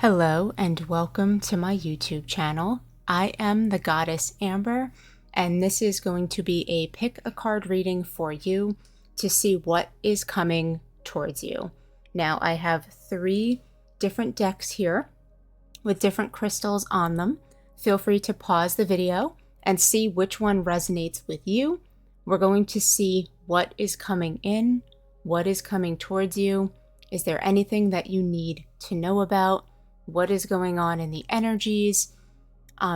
Hello and welcome to my YouTube channel. I am the Goddess Amber, and this is going to be a pick a card reading for you to see what is coming towards you. Now I have 3 different decks here with different crystals on them. Feel free to pause the video and see which one resonates with you. We're going to see what is coming in, what is coming towards you. Is there anything that you need to know about? What is going on in the energies?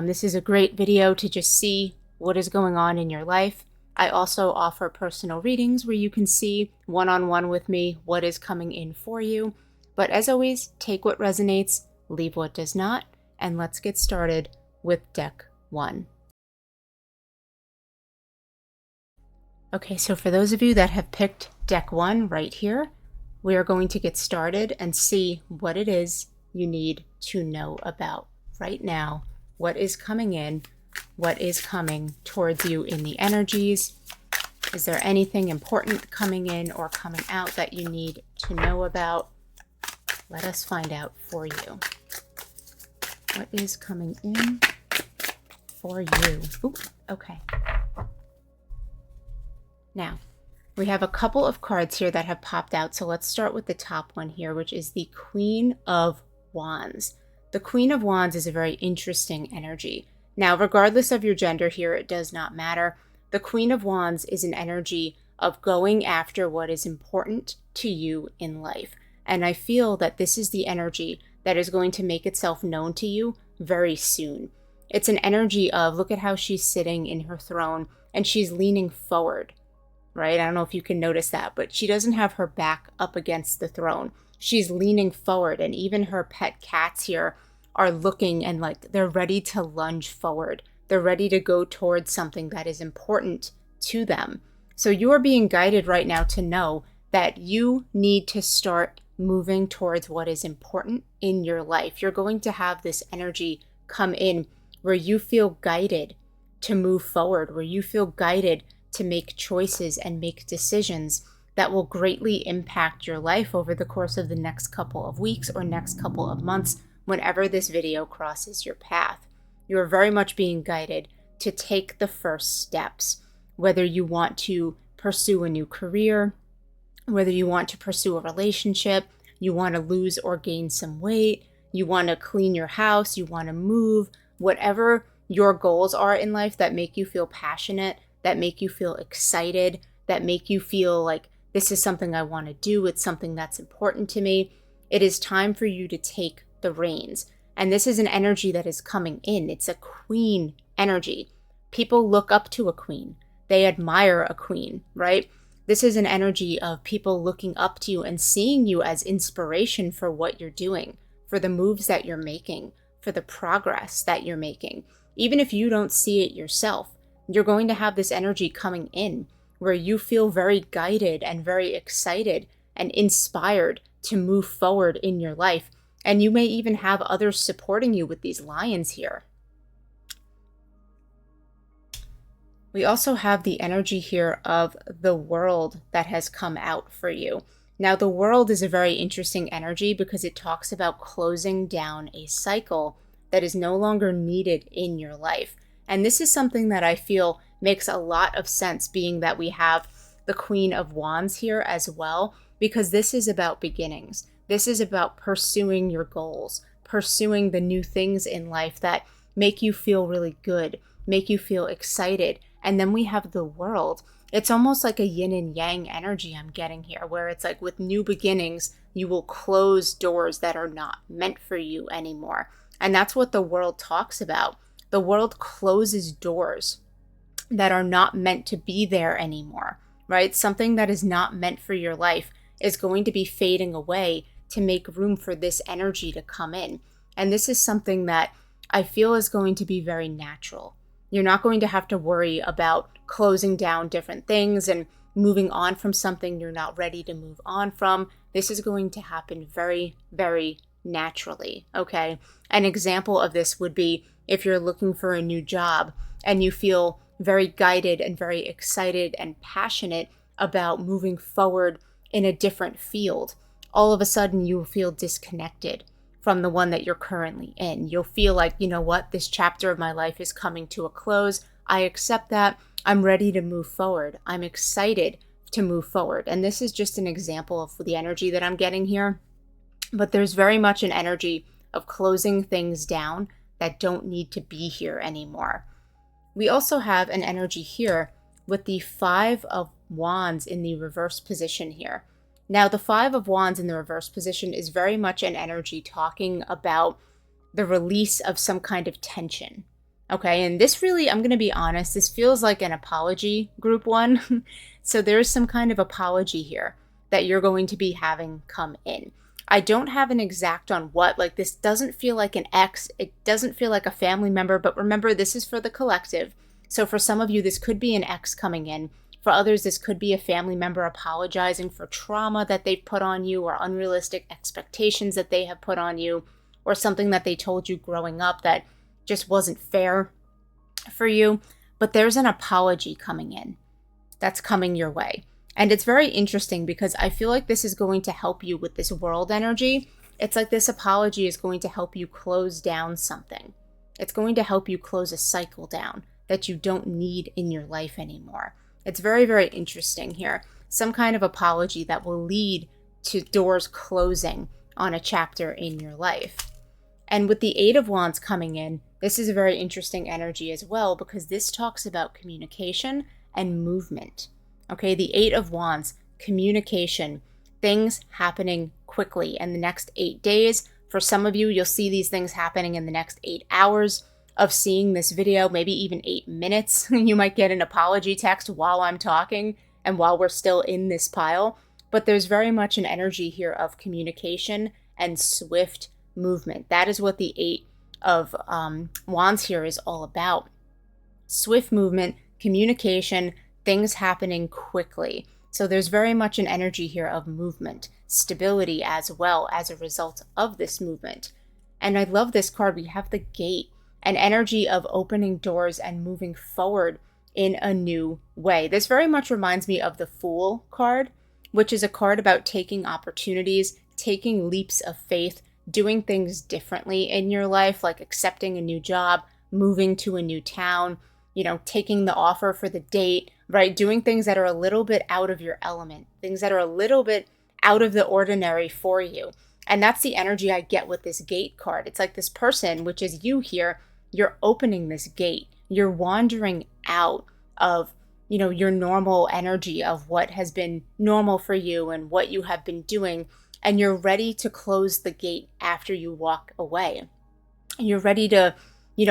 This is a great video to just see what is going on in your life. I also offer personal readings where you can see one-on-one with me what is coming in for you. But as always, take what resonates, leave what does not, and let's get started with deck 1. Okay, so for those of you that have picked deck 1 right here, we are going to get started and see what it is you need to know about right now. What is coming in? What is coming towards you in the energies? Is there anything important coming in or coming out that you need to know about? Let us find out for you. What is coming in for you? Ooh, okay. Now, we have a couple of cards here that have popped out, so let's start with the top one here, which is the Queen of Wands. The Queen of Wands is a very interesting energy. Now, regardless of your gender here, it does not matter. The Queen of Wands is an energy of going after what is important to you in life. And I feel that this is the energy that is going to make itself known to you very soon. It's an energy of, look at how she's sitting in her throne and she's leaning forward, right? I don't know if you can notice that, but she doesn't have her back up against the throne. She's leaning forward, and even her pet cats here are looking and like they're ready to lunge forward. They're ready to go towards something that is important to them. So you are being guided right now to know that you need to start moving towards what is important in your life. You're going to have this energy come in where you feel guided to move forward, where you feel guided to make choices and make decisions that will greatly impact your life over the course of the next couple of weeks or next couple of months, whenever this video crosses your path. You are very much being guided to take the first steps, whether you want to pursue a new career, whether you want to pursue a relationship, you want to lose or gain some weight, you want to clean your house, you want to move, whatever your goals are in life that make you feel passionate, that make you feel excited, that make you feel like this is something I want to do, it's something that's important to me. It is time for you to take the reins. And this is an energy that is coming in. It's a queen energy. People look up to a queen. They admire a queen, right? This is an energy of people looking up to you and seeing you as inspiration for what you're doing, for the moves that you're making, for the progress that you're making. Even if you don't see it yourself, you're going to have this energy coming in where you feel very guided and very excited and inspired to move forward in your life. And you may even have others supporting you with these lions here. We also have the energy here of the World that has come out for you. Now, the World is a very interesting energy because it talks about closing down a cycle that is no longer needed in your life. And this is something that I feel makes a lot of sense, being that we have the Queen of Wands here as well, because this is about beginnings. This is about pursuing your goals, pursuing the new things in life that make you feel really good, make you feel excited. And then we have the World. It's almost like a yin and yang energy I'm getting here, where it's like with new beginnings, you will close doors that are not meant for you anymore. And that's what the World talks about. The World closes doors that are not meant to be there anymore, right? Something that is not meant for your life is going to be fading away to make room for this energy to come in. And this is something that I feel is going to be very natural. You're not going to have to worry about closing down different things and moving on from something you're not ready to move on from. This is going to happen very, very naturally, okay? An example of this would be if you're looking for a new job and you feel very guided and very excited and passionate about moving forward in a different field. All of a sudden you feel disconnected from the one that you're currently in. You'll feel like, you know what, this chapter of my life is coming to a close. I accept that. I'm ready to move forward. I'm excited to move forward. And this is just an example of the energy that I'm getting here. But there's very much an energy of closing things down that don't need to be here anymore. We also have an energy here with the Five of Wands in the reverse position here. Now, the Five of Wands in the reverse position is very much an energy talking about the release of some kind of tension. Okay, and this really, I'm going to be honest, this feels like an apology, group one. So there's some kind of apology here that you're going to be having come in. I don't have an exact on what, like this doesn't feel like an ex, it doesn't feel like a family member, but remember, this is for the collective. So for some of you, this could be an ex coming in. For others, this could be a family member apologizing for trauma that they've put on you or unrealistic expectations that they have put on you or something that they told you growing up that just wasn't fair for you. But there's an apology coming in that's coming your way. And it's very interesting because I feel like this is going to help you with this world energy. It's like this apology is going to help you close down something. It's going to help you close a cycle down that you don't need in your life anymore. It's very, very interesting here. Some kind of apology that will lead to doors closing on a chapter in your life. And with the Eight of Wands coming in, this is a very interesting energy as well because this talks about communication and movement. Okay, the Eight of Wands, communication, things happening quickly in the next 8 days. For some of you, you'll see these things happening in the next 8 hours of seeing this video, maybe even 8 minutes. You might get an apology text while I'm talking and while we're still in this pile. But there's very much an energy here of communication and swift movement. That is what the Eight of Wands here is all about. Swift movement, communication, things happening quickly. So there's very much an energy here of movement, stability as well as a result of this movement. And I love this card. We have the Gate, an energy of opening doors and moving forward in a new way. This very much reminds me of the Fool card, which is a card about taking opportunities, taking leaps of faith, doing things differently in your life, like accepting a new job, moving to a new town, taking the offer for the date, right? Doing things that are a little bit out of your element, things that are a little bit out of the ordinary for you. And that's the energy I get with this Gate card. It's like this person, which is you here, you're opening this gate. You're wandering out of, your normal energy of what has been normal for you and what you have been doing. And you're ready to close the gate after you walk away. You're ready to,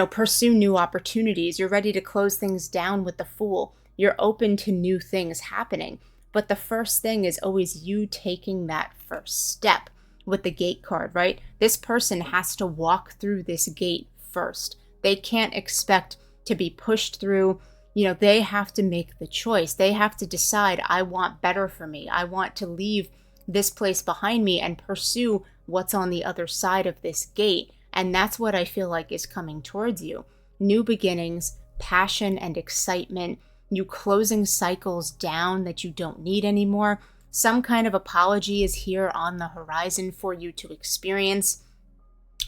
pursue new opportunities. You're ready to close things down with the Fool. You're open to new things happening. But the first thing is always you taking that first step with the Gate card, right? This person has to walk through this gate first. They can't expect to be pushed through. They have to make the choice. They have to decide, I want better for me. I want to leave this place behind me and pursue what's on the other side of this gate. And that's what I feel like is coming towards you. New beginnings, passion and excitement, you closing cycles down that you don't need anymore. Some kind of apology is here on the horizon for you to experience.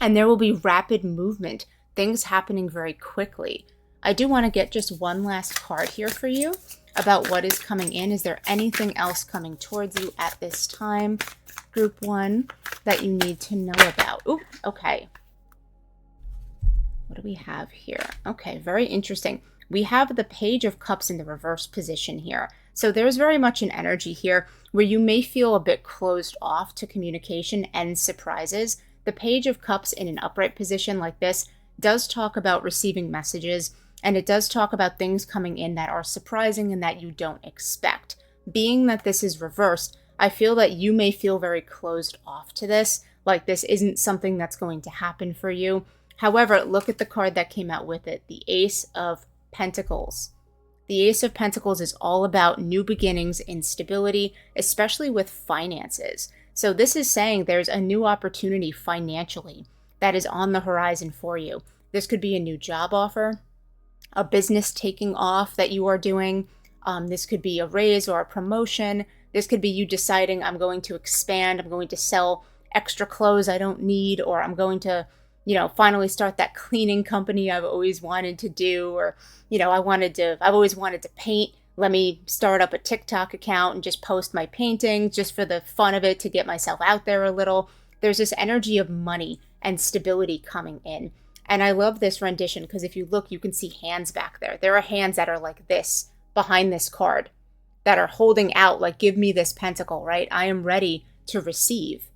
And there will be rapid movement, things happening very quickly. I do want to get just one last card here for you about what is coming in. Is there anything else coming towards you at this time, group one, that you need to know about? Ooh, okay. What do we have here? Okay, very interesting. We have the Page of Cups in the reverse position here. So there's very much an energy here where you may feel a bit closed off to communication and surprises. The Page of Cups in an upright position like this does talk about receiving messages, and it does talk about things coming in that are surprising and that you don't expect. Being that this is reversed, I feel that you may feel very closed off to this, like this isn't something that's going to happen for you. However, look at the card that came out with it, the Ace of Pentacles. The Ace of Pentacles is all about new beginnings and stability, especially with finances. So this is saying there's a new opportunity financially that is on the horizon for you. This could be a new job offer, a business taking off that you are doing. This could be a raise or a promotion. This could be you deciding, I'm going to expand, I'm going to sell extra clothes I don't need, or I'm going to, finally start that cleaning company I've always wanted to do, or, I've always wanted to paint. Let me start up a TikTok account and just post my paintings just for the fun of it, to get myself out there a little. There's this energy of money and stability coming in. And I love this rendition because if you look, you can see hands back there. There are hands that are like this behind this card that are holding out, like, give me this pentacle, right? I am ready to receive.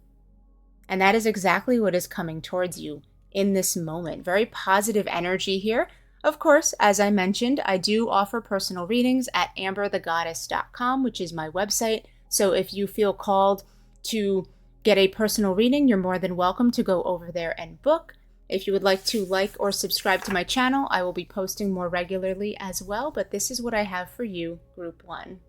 And that is exactly what is coming towards you in this moment. Very positive energy here. Of course, as I mentioned, I do offer personal readings at amberthegoddess.com, which is my website. So if you feel called to get a personal reading, you're more than welcome to go over there and book. If you would like to like or subscribe to my channel, I will be posting more regularly as well. But this is what I have for you, Group 1.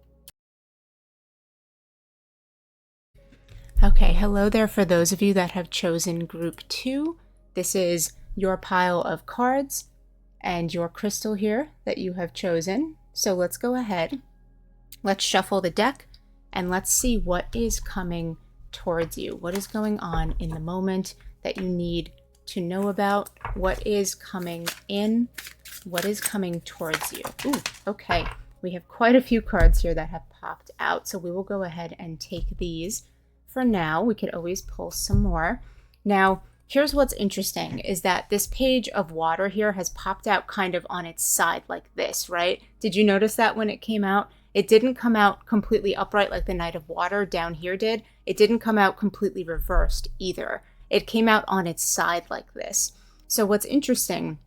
Okay, hello there for those of you that have chosen Group 2. This is your pile of cards and your crystal here that you have chosen. So let's go ahead. Let's shuffle the deck and let's see what is coming towards you. What is going on in the moment that you need to know about? What is coming in? What is coming towards you? Ooh, okay. We have quite a few cards here that have popped out, so we will go ahead and take these. For now, we could always pull some more. Now, here's what's interesting is that this page of water here has popped out kind of on its side like this, right? Did you notice that when it came out? It didn't come out completely upright like the Knight of Water down here did. It didn't come out completely reversed either. It came out on its side like this. So what's interesting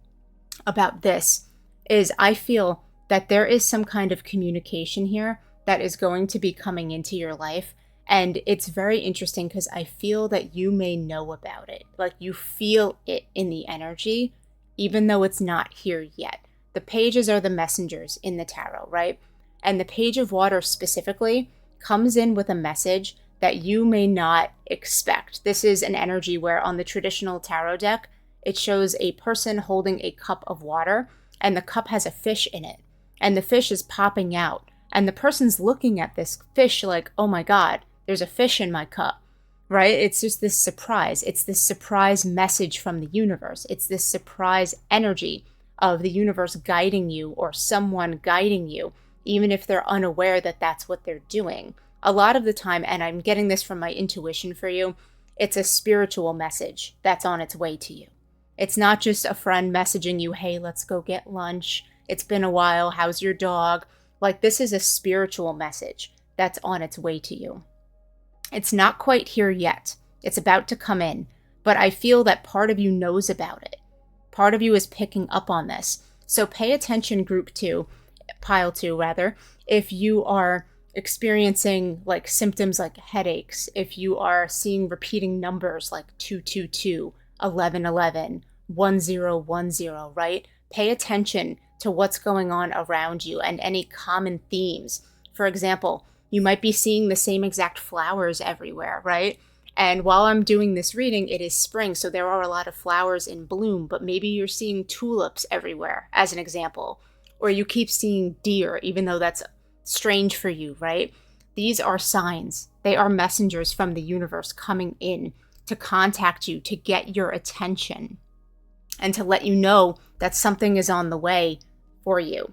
about this is I feel that there is some kind of communication here that is going to be coming into your life. And it's very interesting because I feel that you may know about it. Like, you feel it in the energy, even though it's not here yet. The pages are the messengers in the tarot, right? And the page of water specifically comes in with a message that you may not expect. This is an energy where on the traditional tarot deck, it shows a person holding a cup of water, and the cup has a fish in it, and the fish is popping out. And the person's looking at this fish like, oh my God, there's a fish in my cup, right? It's just this surprise. It's this surprise message from the universe. It's this surprise energy of the universe guiding you or someone guiding you, even if they're unaware that that's what they're doing. A lot of the time, and I'm getting this from my intuition for you, it's a spiritual message that's on its way to you. It's not just a friend messaging you, hey, let's go get lunch. It's been a while. How's your dog? Like, this is a spiritual message that's on its way to you. It's not quite here yet. It's about to come in, but I feel that part of you knows about it. Part of you is picking up on this. So pay attention, Group 2, Pile 2 rather, if you are experiencing like symptoms like headaches, if you are seeing repeating numbers like 222, 1111, 1010, right? Pay attention to what's going on around you and any common themes. For example, you might be seeing the same exact flowers everywhere, right? And while I'm doing this reading, it is spring, so there are a lot of flowers in bloom, but maybe you're seeing tulips everywhere, as an example. Or you keep seeing deer, even though that's strange for you, right? These are signs. They are messengers from the universe coming in to contact you, to get your attention, and to let you know that something is on the way for you.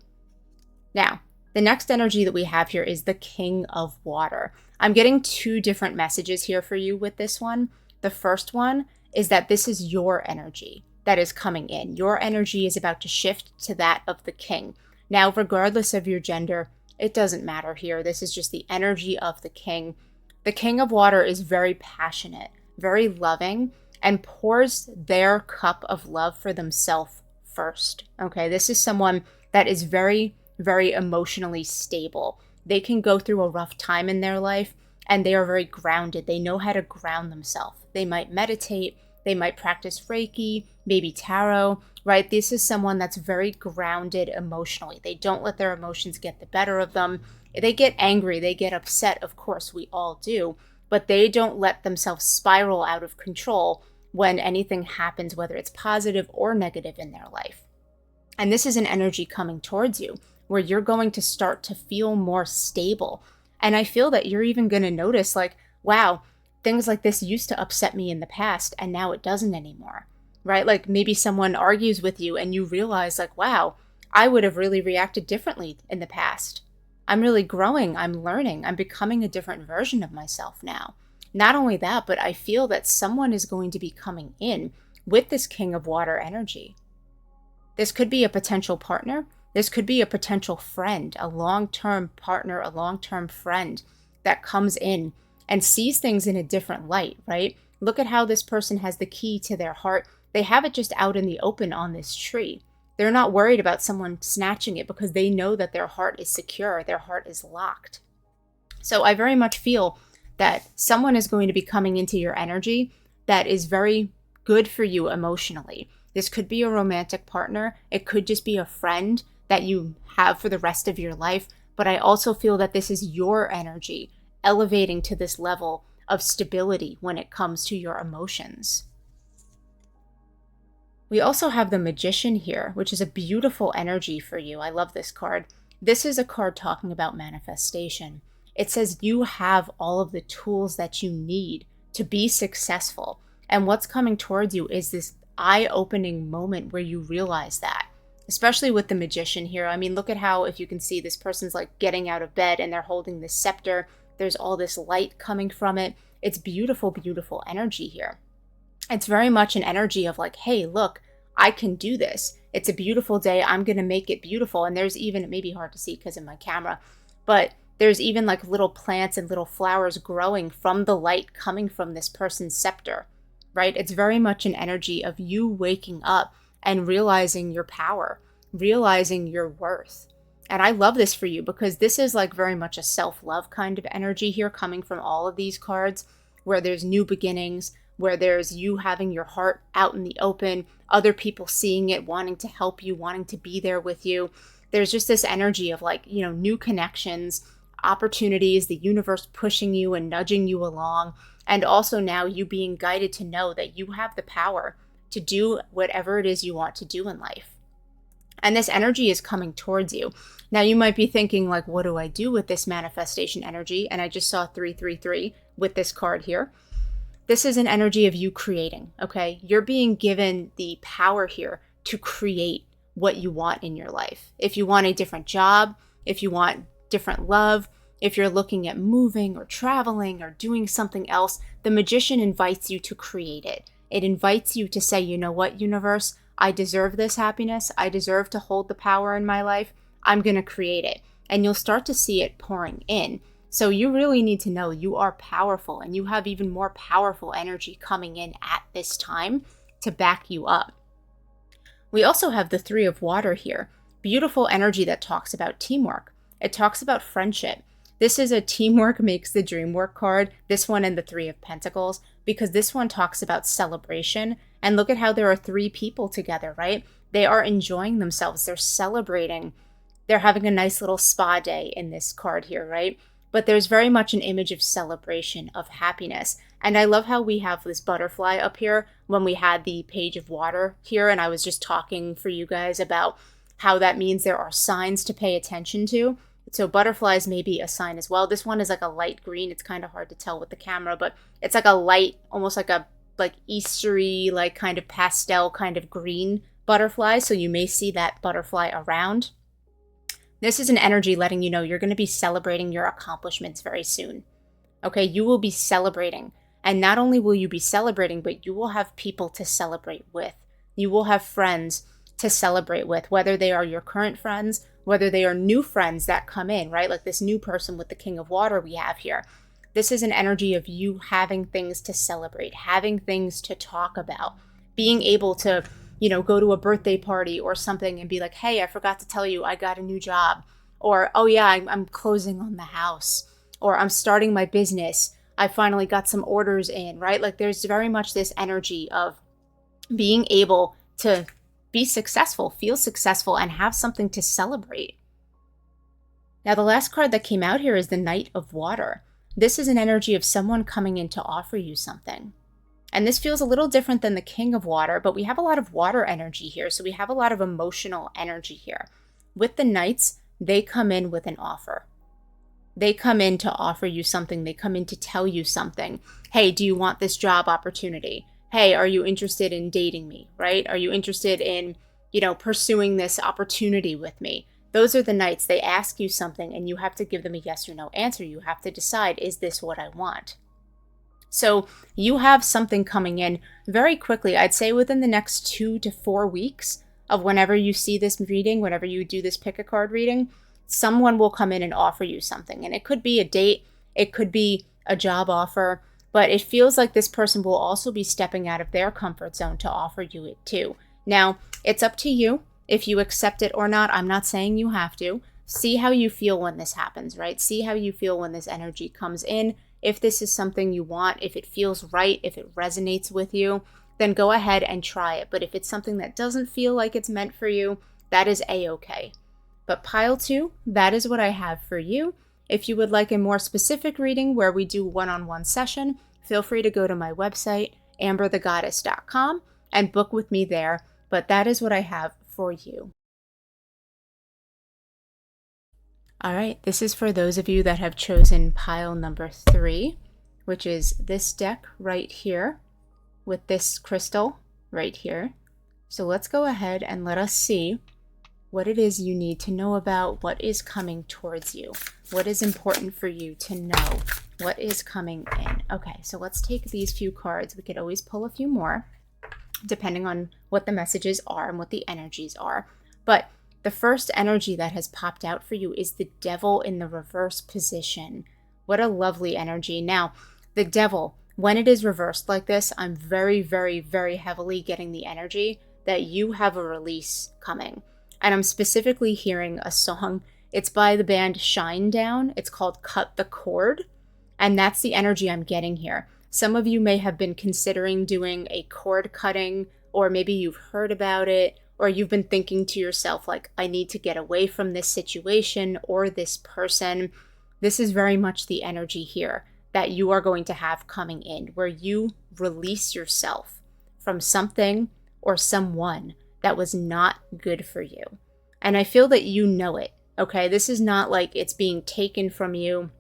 Now, the next energy that we have here is the King of Water. I'm getting two different messages here for you with this one. The first one is that this is your energy that is coming in. Your energy is about to shift to that of the king. Now, regardless of your gender, it doesn't matter here. This is just the energy of the king. The King of Water is very passionate, very loving, and pours their cup of love for themselves first. Okay, this is someone that is very, very emotionally stable. They can go through a rough time in their life and they are very grounded. They know how to ground themselves. They might meditate, they might practice Reiki, maybe tarot, right? This is someone that's very grounded emotionally. They don't let their emotions get the better of them. They get angry, they get upset, of course, we all do, but they don't let themselves spiral out of control when anything happens, whether it's positive or negative in their life. And this is an energy coming towards you where you're going to start to feel more stable. And I feel that you're even going to notice like, wow, things like this used to upset me in the past and now it doesn't anymore, right? Like maybe someone argues with you and you realize like, wow, I would have really reacted differently in the past. I'm really growing, I'm learning, I'm becoming a different version of myself now. Not only that, but I feel that someone is going to be coming in with this King of Water energy. This could be a potential partner. This could be a potential friend, a long-term partner, a long-term friend that comes in and sees things in a different light, right? Look at how this person has the key to their heart. They have it just out in the open on this tree. They're not worried about someone snatching it because they know that their heart is secure, their heart is locked. So I very much feel that someone is going to be coming into your energy that is very good for you emotionally. This could be a romantic partner. It could just be a friend that you have for the rest of your life. But I also feel that this is your energy elevating to this level of stability when it comes to your emotions. We also have the Magician here, which is a beautiful energy for you. I love this card. This is a card talking about manifestation. It says you have all of the tools that you need to be successful. And what's coming towards you is this eye-opening moment where you realize that, especially with the Magician here. I mean, look at how, if you can see, this person's like getting out of bed and they're holding this scepter. There's all this light coming from it. It's beautiful, beautiful energy here. It's very much an energy of like, hey, look, I can do this. It's a beautiful day. I'm going to make it beautiful. And there's even, it may be hard to see because of my camera, but there's even like little plants and little flowers growing from the light coming from this person's scepter, right? It's very much an energy of you waking up and realizing your power, realizing your worth. And I love this for you because this is like very much a self-love kind of energy here coming from all of these cards, where there's new beginnings, where there's you having your heart out in the open, other people seeing it, wanting to help you, wanting to be there with you. There's just this energy of like, you know, new connections, opportunities, the universe pushing you and nudging you along. And also now you being guided to know that you have the power to do whatever it is you want to do in life. And this energy is coming towards you. Now you might be thinking like, what do I do with this manifestation energy? And I just saw 333 with this card here. This is an energy of you creating, okay? You're being given the power here to create what you want in your life. If you want a different job, if you want different love, if you're looking at moving or traveling or doing something else, the Magician invites you to create it. It invites you to say, you know what, universe, I deserve this happiness. I deserve to hold the power in my life. I'm going to create it. And you'll start to see it pouring in. So you really need to know you are powerful, and you have even more powerful energy coming in at this time to back you up. We also have the Three of Water here. Beautiful energy that talks about teamwork. It talks about friendship. This is a teamwork makes the dream work card, this one and the Three of Pentacles, because this one talks about celebration. And look at how there are three people together, right? They are enjoying themselves. They're celebrating. They're having a nice little spa day in this card here, right? But there's very much an image of celebration, of happiness. And I love how we have this butterfly up here when we had the Page of Water here. And I was just talking for you guys about how that means there are signs to pay attention to. So butterflies may be a sign as well. This one is like a light green. It's kind of hard to tell with the camera, but it's like a light, almost like a like Eastery, like kind of pastel kind of green butterfly. So you may see that butterfly around. This is an energy letting you know you're going to be celebrating your accomplishments very soon. Okay, you will be celebrating. And not only will you be celebrating, but you will have people to celebrate with. You will have friends to celebrate with, whether they are your current friends, whether they are new friends that come in, right? Like this new person with the King of Water we have here. This is an energy of you having things to celebrate, having things to talk about, being able to, you know, go to a birthday party or something and be like, hey, I forgot to tell you I got a new job. Or, oh yeah, I'm closing on the house. Or I'm starting my business. I finally got some orders in, right? Like there's very much this energy of being able to be successful, feel successful, and have something to celebrate. Now, the last card that came out here is the Knight of Water. This is an energy of someone coming in to offer you something. And this feels a little different than the King of Water, but we have a lot of water energy here. So we have a lot of emotional energy here. With the Knights, they come in with an offer. They come in to offer you something. They come in to tell you something. Hey, do you want this job opportunity? Hey, are you interested in dating me, right? Are you interested in, pursuing this opportunity with me? Those are the nights they ask you something and you have to give them a yes or no answer. You have to decide, is this what I want? So you have something coming in very quickly. I'd say within the next 2 to 4 weeks of whenever you see this reading, whenever you do this pick a card reading, someone will come in and offer you something. And it could be a date, it could be a job offer, but it feels like this person will also be stepping out of their comfort zone to offer you it too. Now, it's up to you if you accept it or not. I'm not saying you have to. See how you feel when this happens, right? See how you feel when this energy comes in. If this is something you want, if it feels right, if it resonates with you, then go ahead and try it. But if it's something that doesn't feel like it's meant for you, that is a-okay. But pile 2, that is what I have for you. If you would like a more specific reading where we do one-on-one session, feel free to go to my website, amberthegoddess.com, and book with me there. But that is what I have for you. All right, this is for those of you that have chosen pile number 3, which is this deck right here with this crystal right here. So let's go ahead and let us see what it is you need to know about what is coming towards you. What is important for you to know? What is coming in? Okay, so let's take these few cards. We could always pull a few more, depending on what the messages are and what the energies are. But the first energy that has popped out for you is the Devil in the reverse position. What a lovely energy. Now, the Devil, when it is reversed like this, I'm very, very, very heavily getting the energy that you have a release coming. And I'm specifically hearing a song. It's by the band Shinedown. It's called Cut the Cord. And that's the energy I'm getting here. Some of you may have been considering doing a cord cutting, or maybe you've heard about it, or you've been thinking to yourself, like, I need to get away from this situation or this person. This is very much the energy here that you are going to have coming in, where you release yourself from something or someone that was not good for you. And I feel that you know it, okay? This is not like it's being taken from you.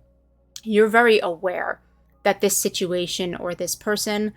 You're very aware that this situation or this person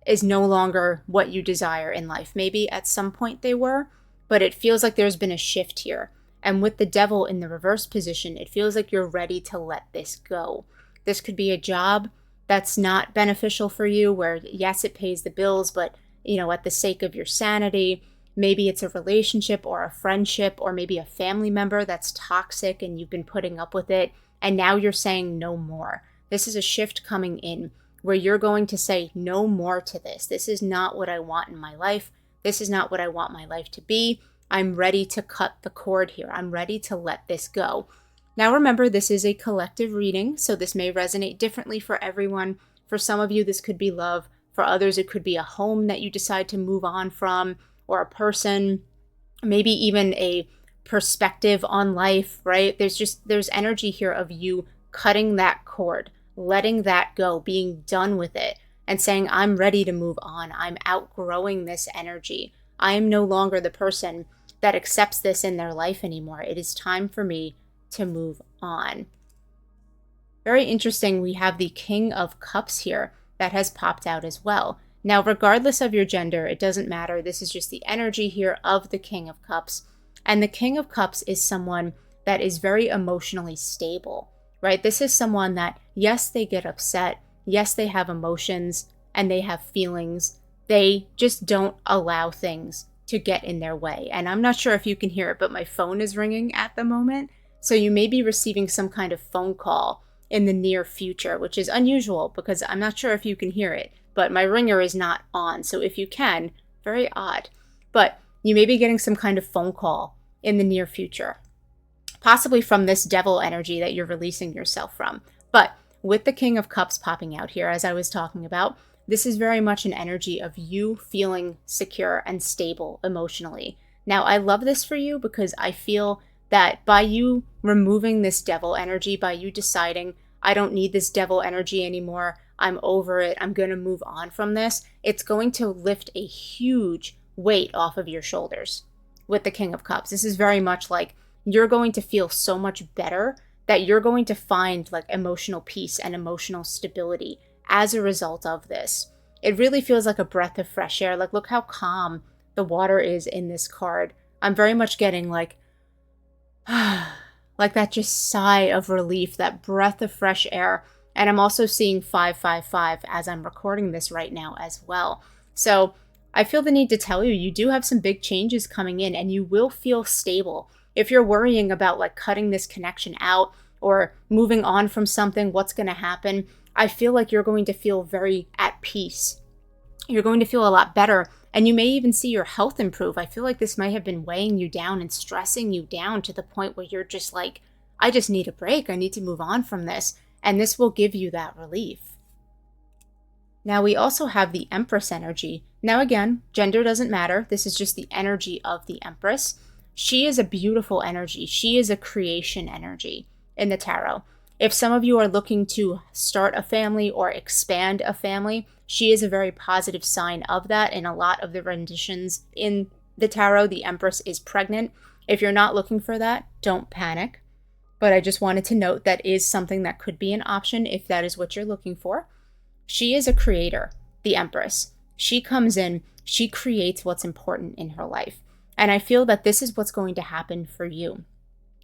is no longer what you desire in life. Maybe at some point they were, but it feels like there's been a shift here. And with the Devil in the reverse position, it feels like you're ready to let this go. This could be a job that's not beneficial for you, where yes, it pays the bills, but at the sake of your sanity. Maybe it's a relationship or a friendship, or maybe a family member that's toxic and you've been putting up with it, and now you're saying no more. This is a shift coming in where you're going to say no more to this. This is not what I want in my life. This is not what I want my life to be. I'm ready to cut the cord here. I'm ready to let this go. Now remember, this is a collective reading, so this may resonate differently for everyone. For some of you, this could be love. For others, it could be a home that you decide to move on from, or a person, maybe even a perspective on life, right? There's energy here of you cutting that cord, letting that go, being done with it, and saying, I'm ready to move on. I'm outgrowing this energy. I am no longer the person that accepts this in their life anymore. It is time for me to move on. Very interesting. We have the King of Cups here that has popped out as well. Now, regardless of your gender, it doesn't matter. This is just the energy here of the King of Cups. And the King of Cups is someone that is very emotionally stable, right? This is someone that, yes, they get upset. Yes, they have emotions and they have feelings. They just don't allow things to get in their way. And I'm not sure if you can hear it, but my phone is ringing at the moment. So you may be receiving some kind of phone call in the near future, which is unusual because I'm not sure if you can hear it, but my ringer is not on. So if you can, very odd. But you may be getting some kind of phone call in the near future, possibly from this Devil energy that you're releasing yourself from. But with the King of Cups popping out here, as I was talking about, this is very much an energy of you feeling secure and stable emotionally. Now, I love this for you because I feel that by you removing this Devil energy, by you deciding, I don't need this Devil energy anymore, I'm over it, I'm going to move on from this, it's going to lift a huge weight off of your shoulders with the King of Cups. This is very much like you're going to feel so much better that you're going to find like emotional peace and emotional stability as a result of this. It really feels like a breath of fresh air. Like, look how calm the water is in this card. I'm very much getting like, like that just sigh of relief, that breath of fresh air. And I'm also seeing 555 as I'm recording this right now as well. So I feel the need to tell you, you do have some big changes coming in and you will feel stable. If you're worrying about like cutting this connection out or moving on from something, what's going to happen? I feel like you're going to feel very at peace. You're going to feel a lot better. And you may even see your health improve. I feel like this might have been weighing you down and stressing you down to the point where you're just like, I just need a break. I need to move on from this. And this will give you that relief. Now we also have the Empress energy. Now again, gender doesn't matter. This is just the energy of the Empress. She is a beautiful energy. She is a creation energy in the tarot. If some of you are looking to start a family or expand a family, she is a very positive sign of that. In a lot of the renditions in the tarot, the Empress is pregnant. If you're not looking for that, don't panic. But I just wanted to note that is something that could be an option if that is what you're looking for. She is a creator, the Empress. She comes in, she creates what's important in her life. And I feel that this is what's going to happen for you.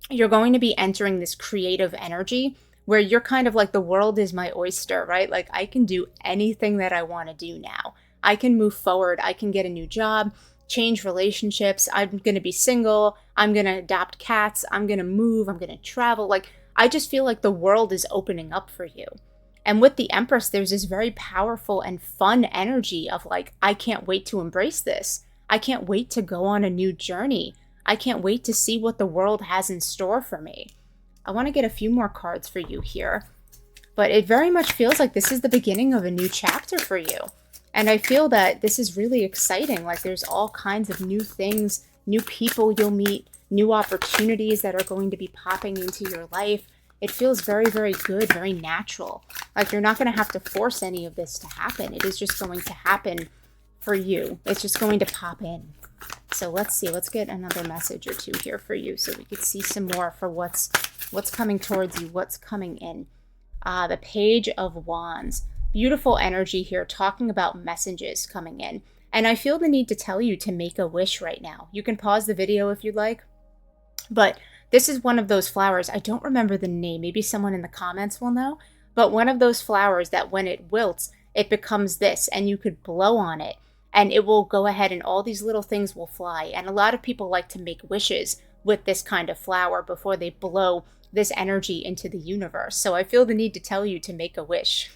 You're going to be entering this creative energy where you're kind of like, the world is my oyster, right? Like, I can do anything that I want to do now. I can move forward. I can get a new job, change relationships. I'm going to be single. I'm going to adopt cats. I'm going to move. I'm going to travel. Like, I just feel like the world is opening up for you. And with the Empress, there's this very powerful and fun energy of like, I can't wait to embrace this. I can't wait to go on a new journey. I can't wait to see what the world has in store for me. I want to get a few more cards for you here, but it very much feels like this is the beginning of a new chapter for you. And I feel that this is really exciting. Like, there's all kinds of new things, new people you'll meet, new opportunities that are going to be popping into your life. It feels very, very good, very natural. Like, you're not going to have to force any of this to happen. It is just going to happen for you. It's just going to pop in. So let's see. Let's get another message or two here for you so we could see some more for what's coming towards you, what's coming in. The Page of Wands. Beautiful energy here, talking about messages coming in. And I feel the need to tell you to make a wish right now. You can pause the video if you'd like. But this is one of those flowers. I don't remember the name. Maybe someone in the comments will know. But one of those flowers that when it wilts, it becomes this. And you could blow on it. And it will go ahead and all these little things will fly. And a lot of people like to make wishes with this kind of flower before they blow this energy into the universe. So I feel the need to tell you to make a wish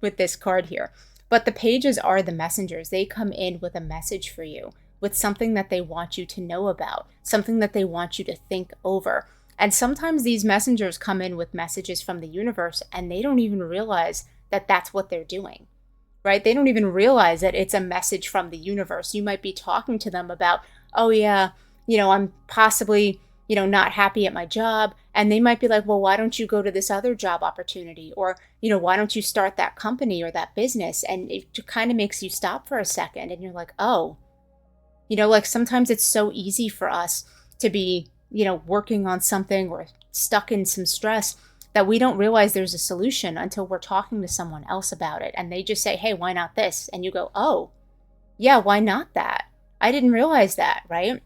with this card here. But the pages are the messengers. They come in with a message for you, with something that they want you to know about, something that they want you to think over. And sometimes these messengers come in with messages from the universe and they don't even realize that that's what they're doing. Right? They don't even realize that it's a message from the universe. You might be talking to them about, oh yeah, I'm possibly, not happy at my job. And they might be like, well, why don't you go to this other job opportunity? Or, why don't you start that company or that business? And it kind of makes you stop for a second and you're like, oh, like sometimes it's so easy for us to be, working on something or stuck in some stress that we don't realize there's a solution until we're talking to someone else about it. And they just say, hey, why not this? And you go, oh, yeah, why not that? I didn't realize that, right?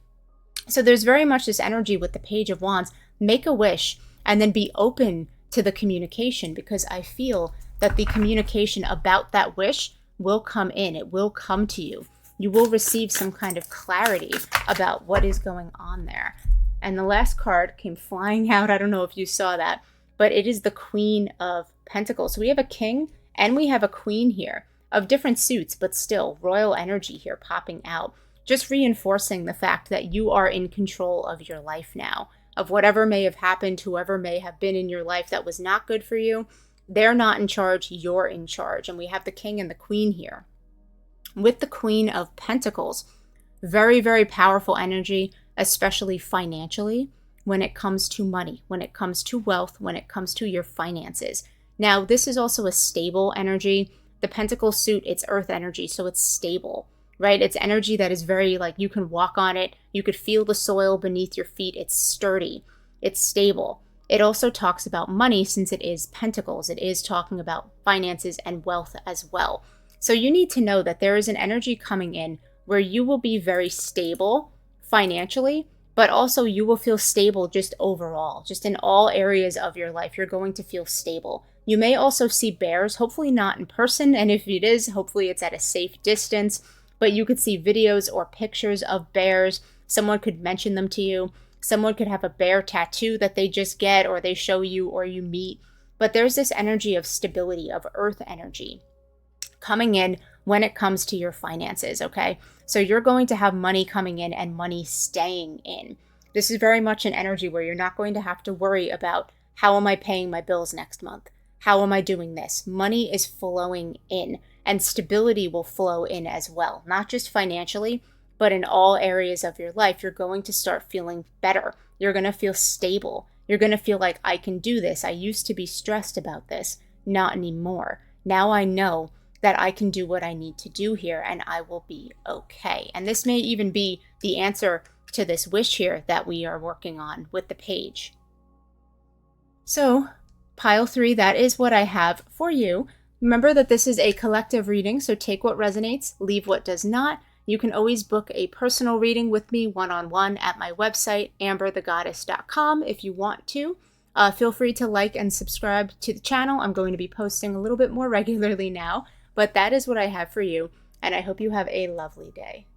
So there's very much this energy with the Page of Wands. Make a wish and then be open to the communication, because I feel that the communication about that wish will come in. It will come to you. You will receive some kind of clarity about what is going on there. And the last card came flying out. I don't know if you saw that, but it is the Queen of Pentacles. So we have a king and we have a queen here of different suits, but still royal energy here popping out, just reinforcing the fact that you are in control of your life now, of whatever may have happened, whoever may have been in your life that was not good for you. They're not in charge, you're in charge. And we have the king and the queen here. With the Queen of Pentacles, very, very powerful energy, especially financially, when it comes to money, when it comes to wealth, when it comes to your finances. Now, this is also a stable energy. The Pentacle suit, it's earth energy, so it's stable, right? It's energy that is very, like, you can walk on it. You could feel the soil beneath your feet. It's sturdy. It's stable. It also talks about money since it is pentacles. It is talking about finances and wealth as well. So you need to know that there is an energy coming in where you will be very stable financially, but also you will feel stable just overall, just in all areas of your life. You're going to feel stable. You may also see bears, hopefully not in person. And if it is, hopefully it's at a safe distance, but you could see videos or pictures of bears. Someone could mention them to you. Someone could have a bear tattoo that they just get or they show you or you meet. But there's this energy of stability, of earth energy coming in when it comes to your finances, okay? So you're going to have money coming in and money staying in. This is very much an energy where you're not going to have to worry about how am I paying my bills next month? How am I doing this? Money is flowing in and stability will flow in as well, not just financially, but in all areas of your life. You're going to start feeling better. You're going to feel stable. You're going to feel like I can do this. I used to be stressed about this, not anymore. Now I know that I can do what I need to do here and I will be okay. And this may even be the answer to this wish here that we are working on with the page. So, pile 3, that is what I have for you. Remember that this is a collective reading, so take what resonates, leave what does not. You can always book a personal reading with me one-on-one at my website, amberthegoddess.com, if you want to. Feel free to like and subscribe to the channel. I'm going to be posting a little bit more regularly now. But that is what I have for you, and I hope you have a lovely day.